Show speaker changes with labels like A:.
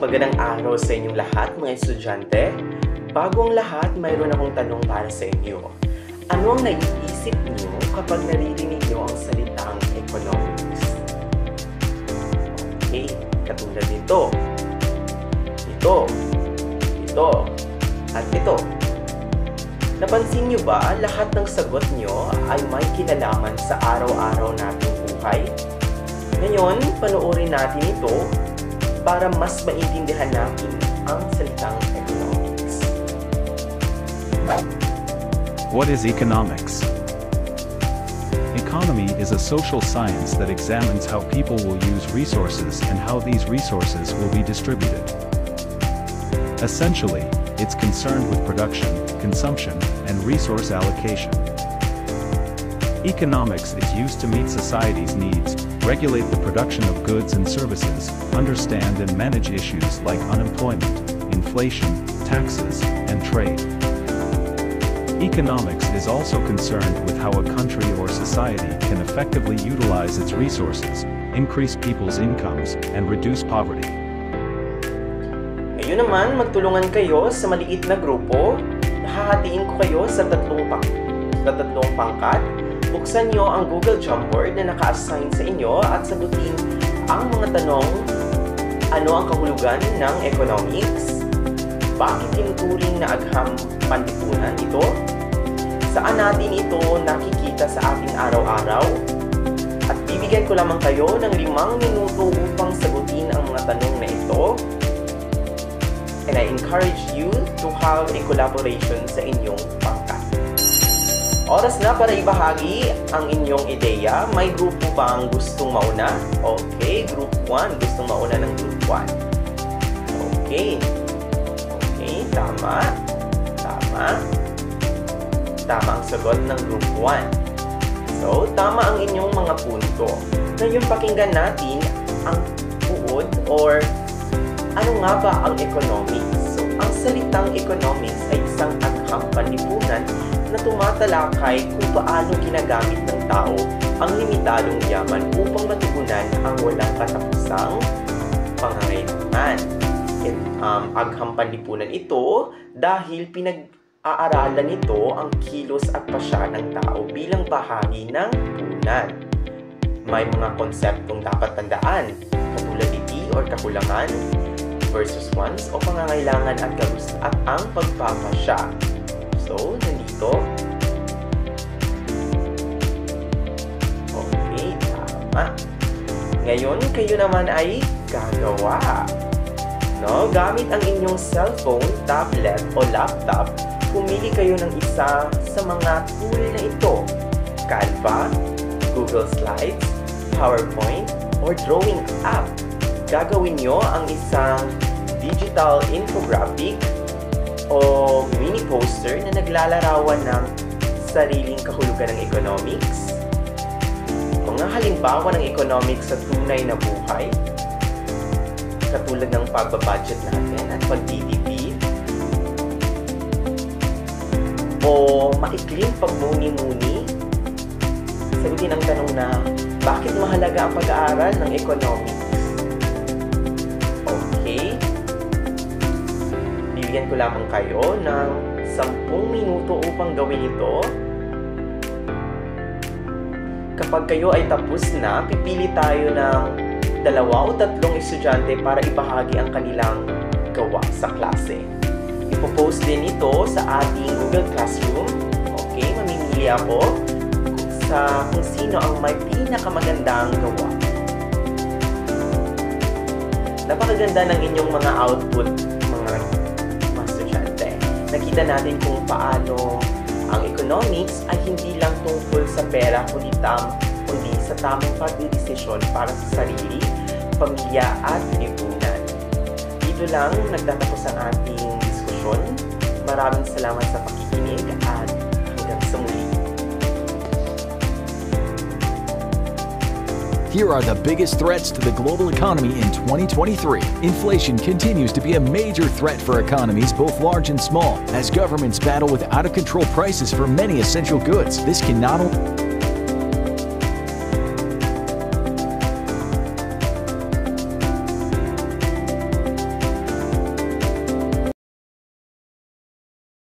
A: Magandang araw sa inyong lahat mga estudyante. Bago ang lahat, mayroon akong tanong para sa inyo. Ano ang naiisip niyo kapag naririnig niyo ang salitang economics? Okay, katulad nito. Ito, at ito. Napansin niyo ba lahat ng sagot niyo ay may kinalaman sa araw-araw nating buhay? Ngayon, panoorin natin ito para mas maintindihan natin ang salitang economics.
B: What is economics? Economy is a social science that examines how people will use resources and how these resources will be distributed. Essentially, it's concerned with production, consumption, and resource allocation. Economics is used to meet society's needs, regulate the production of goods and services, understand and manage issues like unemployment, inflation, taxes, and trade. Economics is also concerned with how a country or society can effectively utilize its resources, increase people's incomes, and reduce poverty.
A: Ngayon naman, magtulungan kayo sa maliit na grupo. Hahatiin ko kayo sa tatlong pangkat. Buksan nyo ang Google Jamboard na naka-assign sa inyo at sagutin ang mga tanong: ano ang kahulugan ng economics? Bakit tinuturing na agham panlipunan ito? Saan natin ito nakikita sa ating araw-araw? At bibigyan ko lamang kayo ng 5 minuto upang sagutin ang mga tanong na ito. And I encourage you to have a collaboration sa inyong pangkat. Oras na para ibahagi ang inyong ideya. May grupo bang gustong mauna? Okay, Group 1. Gustong mauna ng Group 1. Okay, tama. Tama ang sagot ng Group 1. So, tama ang inyong mga punto. Ngayon, pakinggan natin ang buod or ano nga ba ang economics? So, ang salitang economics ay isang agham panlipunan na tumatalakay kung paano ginagamit ng tao ang limitadong yaman upang matugunan ang walang katapusang pangangailangan. Agham panlipunan ito dahil pinag-aaralan nito ang kilos at pasya ng tao bilang bahagi ng lipunan. May mga konseptong dapat tandaan, katulad iti or kakulangan versus wants o pangangailangan at ang pagpapasya. So, nandito. Okay, tama. Ngayon, kayo naman ay gagawa. No? Gamit ang inyong cellphone, tablet, o laptop, pumili kayo ng isa sa mga tool na ito. Canva, Google Slides, PowerPoint, or drawing app. Gagawin nyo ang isang digital infographic o mini poster na naglalarawan ng sariling kahulugan ng economics. Mga halimbawa ng economics sa tunay na buhay, katulad ng pagbabudget natin at pagtitipid, o maikling pagmuni-muni. Sagutin ang tanong na, bakit mahalaga ang pag-aaral ng economics? Okay. Bibigyan ko lamang kayo ng 10 minuto upang gawin ito. Kapag kayo ay tapos na, pipili tayo ng 2 o 3 estudyante para ibahagi ang kanilang gawa sa klase. Ipopost din ito sa ating Google Classroom. Okay, mamimili ako kung sino ang may pinakamagandang gawa. Napakaganda ng inyong mga output, mga estudyante. Nakita natin kung paano ang economics ay hindi lang tungkol sa pera, kundi sa tamang pagdidesisyon para sa sarili, pamilya at lipunan. Dito lang nagtatapos ang ating diskusyon. Maraming salamat sa pakikinig at hanggang sa muli.
C: Here are the biggest threats to the global economy in 2023. Inflation continues to be a major threat for economies both large and small, as governments battle with out-of-control prices for many essential goods. This can not only